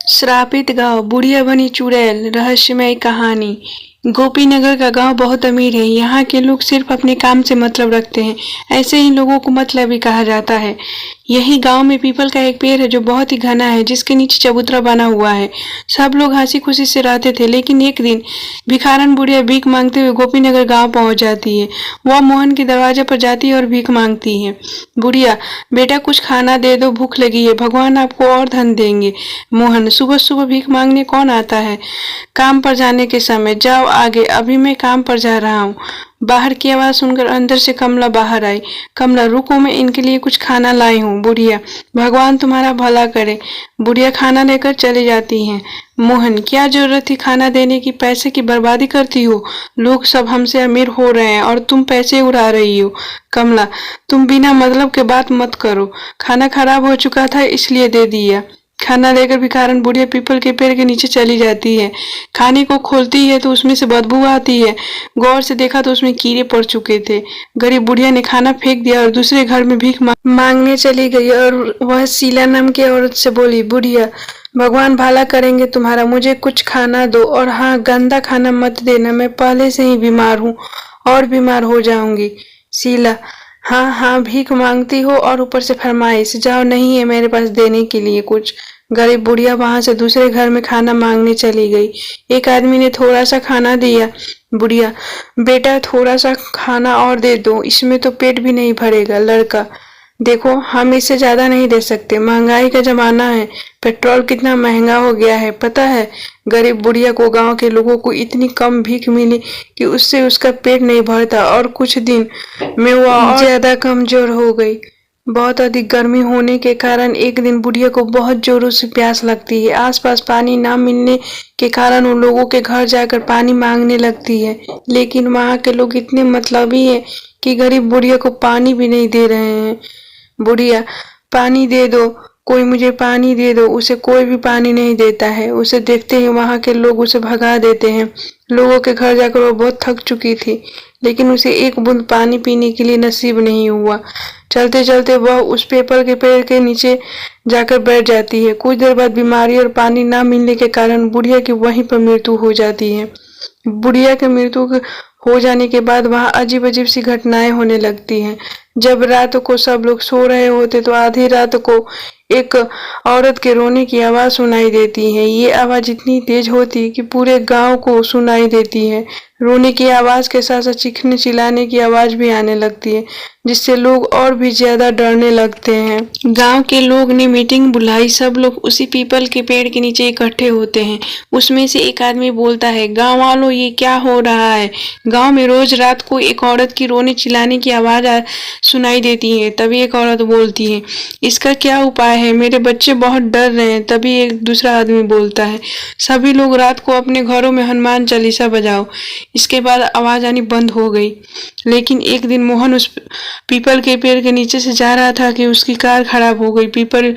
श्रापित गांव, बुढ़िया बनी चुड़ैल, रहस्यमय कहानी। गोपीनगर का गांव बहुत अमीर है। यहाँ के लोग सिर्फ अपने काम से मतलब रखते हैं। ऐसे ही लोगों को मतलबी कहा जाता है। यही गांव में पीपल का एक पेड़ है जो बहुत ही घना है, जिसके नीचे चबूतरा बना हुआ है। सब लोग हंसी खुशी से रहते थे, लेकिन एक दिन भिखारन बुढ़िया भीख मांगते हुए गोपीनगर गांव पहुंच जाती है। वह मोहन के दरवाजे पर जाती है और भीख मांगती है। बुढ़िया, बेटा कुछ खाना दे दो, भूख लगी है, भगवान आपको और धन देंगे। मोहन, सुबह सुबह भीख मांगने कौन आता है? काम पर जाने के समय। जाओ आगे, अभी मैं काम पर जा रहा हूँ। बाहर की आवाज सुनकर अंदर से कमला बाहर आई। कमला, रुको, मैं इनके लिए कुछ खाना लाई हूँ। बुढ़िया, भगवान तुम्हारा भला करे। बुढ़िया खाना लेकर चली जाती है। मोहन, क्या जरूरत थी खाना देने की? पैसे की बर्बादी करती हो। लोग सब हमसे अमीर हो रहे हैं और तुम पैसे उड़ा रही हो। कमला, तुम बिना मतलब के बात मत करो। खाना खराब हो चुका था इसलिए दे दिया। खाना लेकर भिखारन बुढ़िया पीपल के पेड़ के नीचे चली जाती है। खाने को खोलती है तो उसमें से बदबू आती है। गौर से देखा तो उसमें कीड़े पड़ चुके थे। गरीब बुढ़िया ने खाना फेंक दिया और दूसरे घर में भीख मांगने चली गई। और वह शीला नाम की औरत से बोली, बुढ़िया, भगवान भला करेंगे तुम्हारा, मुझे कुछ खाना दो, और हाँ, गंदा खाना मत देना, मैं पहले से ही बीमार हूँ और बीमार हो जाऊंगी। शीला, हाँ हाँ, भीख मांगती हो और ऊपर से फरमाइश। जाओ, नहीं है मेरे पास देने के लिए कुछ। गरीब बुढ़िया वहां से दूसरे घर में खाना मांगने चली गई। एक आदमी ने थोड़ा सा खाना दिया। बुढ़िया, बेटा थोड़ा सा खाना और दे दो, इसमें तो पेट भी नहीं भरेगा। लड़का, देखो हम इससे ज्यादा नहीं दे सकते, महंगाई का जमाना है, पेट्रोल कितना महंगा हो गया है पता है। गरीब बुढ़िया को गांव के लोगों को इतनी कम भीख मिली कि उससे उसका पेट नहीं भरता और कुछ दिन में वह और ज्यादा कमजोर हो गई। बहुत अधिक गर्मी होने के कारण एक दिन बुढ़िया को बहुत जोरों से प्यास लगती है। आसपास पानी ना मिलने के कारण उन लोगों के घर जाकर पानी मांगने लगती है, लेकिन वहाँ के लोग इतने मतलबी हैं कि गरीब बुढ़िया को पानी भी नहीं दे रहे हैं। बुढ़िया, पानी दे दो, कोई मुझे पानी दे दो। उसे कोई भी पानी नहीं देता है। उसे देखते ही वहां के लोग उसे भगा देते हैं। लोगों के घर जाकर वो बहुत थक चुकी थी, लेकिन उसे एक बूंद पानी पीने के लिए नसीब नहीं हुआ। चलते चलते वह उस पीपल के पेड़ के नीचे जाकर बैठ जाती है। कुछ देर बाद बीमारी और पानी ना मिलने के कारण बुढ़िया की वहीं पर मृत्यु हो जाती है। बुढ़िया के मृत्यु हो जाने के बाद वहां अजीब अजीब सी घटनाएं होने लगती हैं। जब रात को सब लोग सो रहे होते तो आधी रात को एक औरत के रोने की आवाज सुनाई देती है। ये आवाज इतनी तेज होती है कि पूरे गांव को सुनाई देती है। रोने की आवाज के साथ साथ चीखने चिल्लाने की आवाज भी आने लगती है, जिससे लोग और भी ज्यादा डरने लगते हैं। गांव के लोग ने मीटिंग बुलाई। सब लोग उसी पीपल के पेड़ के नीचे इकट्ठे होते हैं। उसमें से एक आदमी बोलता है, गांव वालों, ये क्या हो रहा है? गांव में रोज रात को एक औरत की रोने चिल्लाने की आवाज सुनाई देती है। तभी एक औरत बोलती है, इसका क्या उपाय है? मेरे बच्चे बहुत डर रहे हैं। तभी एक दूसरा आदमी बोलता है, सभी लोग रात को अपने घरों में हनुमान चालीसा बजाओ। इसके बाद आवाज आनी बंद हो गई। लेकिन एक दिन मोहन उस पीपल के पेड़ के नीचे से जा रहा था कि उसकी कार खराब हो गई। पीपल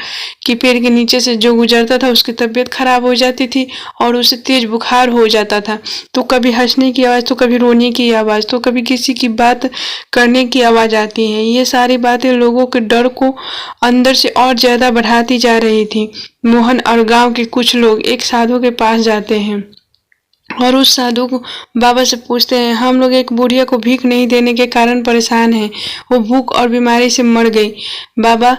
के पेड़ के नीचे से जो गुजरता था उसकी तबीयत खराब हो जाती थी और उसे तेज बुखार हो जाता था। तो कभी हंसने की आवाज, तो कभी रोने की आवाज, तो कभी किसी की बात करने की आवाज आती है। ये सारी बातें लोगों के डर को अंदर से और ज्यादा बढ़ाती जा रही थी। मोहन और गांव के कुछ लोग एक साधु के पास जाते हैं और उस साधु को बाबा से पूछते हैं, हम लोग एक बुढ़िया को भीख नहीं देने के कारण परेशान हैं। वो भूख और बीमारी से मर गई। बाबा,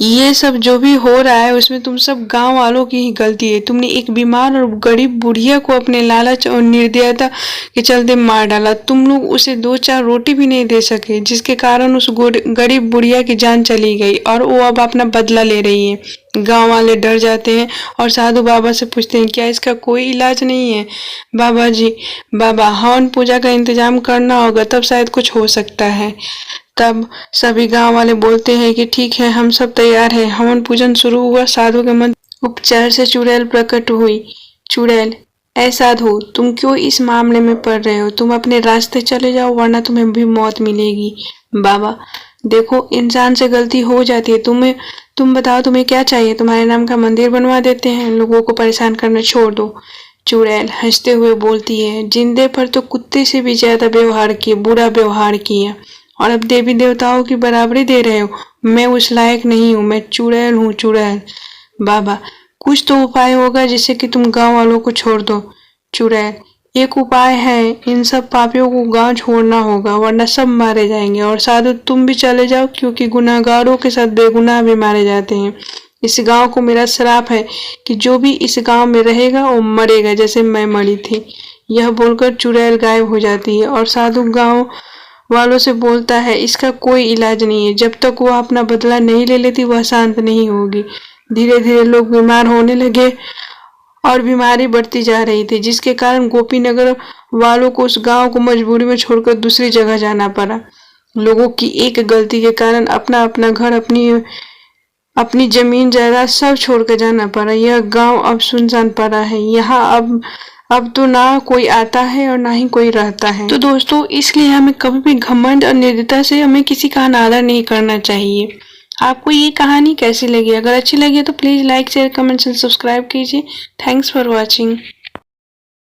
ये सब जो भी हो रहा है उसमें तुम सब गांव वालों की ही गलती है। तुमने एक बीमार और गरीब बुढ़िया को अपने लालच और निर्दयता के चलते मार डाला। तुम लोग उसे 2-4 रोटी भी नहीं दे सके, जिसके कारण उस गरीब बुढ़िया की जान चली गई और वो अब अपना बदला ले रही है। गांव वाले डर जाते हैं और साधु बाबा से पूछते हैं, क्या इसका कोई इलाज नहीं है? बाबा जी, बाबा, हवन पूजा का इंतजाम करना होगा, तब शायद कुछ हो सकता है। तब सभी गांव वाले बोलते हैं कि ठीक है, हम सब तैयार हैं। हवन पूजन शुरू हुआ। साधु के मंत्र उपचार से चुड़ैल प्रकट हुई। चुड़ैल, ऐ साधु, तुम क्यों इस मामले में पड़ रहे हो? तुम अपने रास्ते चले जाओ, वरना तुम्हें भी मौत मिलेगी। बाबा, देखो, इंसान से गलती हो जाती है। तुम बताओ, तुम्हें क्या चाहिए? तुम्हारे नाम का मंदिर बनवा देते हैं। लोगों को परेशान करना छोड़ दो। चुड़ैल हंसते हुए बोलती है, जिंदे पर तो कुत्ते से भी ज्यादा व्यवहार किया, बुरा व्यवहार किया, और अब देवी देवताओं की बराबरी दे रहे हो। मैं उस लायक नहीं हूँ। मैं चुड़ैल हूँ, चुड़ैल। बाबा, कुछ तो उपाय होगा जिससे कि तुम गांव वालों को छोड़ दो। चुड़ैल, एक उपाय है, इन सब पापियों को गांव छोड़ना होगा वरना सब मारे जाएंगे। और साधु तुम भी चले जाओ क्योंकि गुनाहगारों के साथ बेगुनाह भी मारे जाते हैं। इस गांव को मेरा श्राप है कि जो भी इस गांव में रहेगा वो मरेगा जैसे मैं मरी थी। यह बोलकर चुड़ैल गायब हो जाती है और साधु गांव वालों से बोलता है इसका कोई इलाज नहीं है, जब तक वह अपना बदला नहीं ले लेती वह शांत नहीं होगी। धीरे धीरे लोग बीमार होने लगे और बीमारी बढ़ती जा रही थी, जिसके कारण गोपीनगर वालों को उस गांव को मजबूरी में छोड़कर दूसरी जगह जाना पड़ा। लोगों की एक गलती के कारण अपना अपना घर, अपनी अपनी जमीन जायदाद सब छोड़कर जाना पड़ा। यह गांव अब सुनसान पड़ा है। यहाँ अब तो ना कोई आता है और ना ही कोई रहता है। तो दोस्तों, इसलिए हमें कभी भी घमंड और निर्दयता से हमें किसी का अनादर नहीं करना चाहिए। आपको ये कहानी कैसी लगी? अगर अच्छी लगी तो please like, share, comment and subscribe कीजिए। Thanks for watching.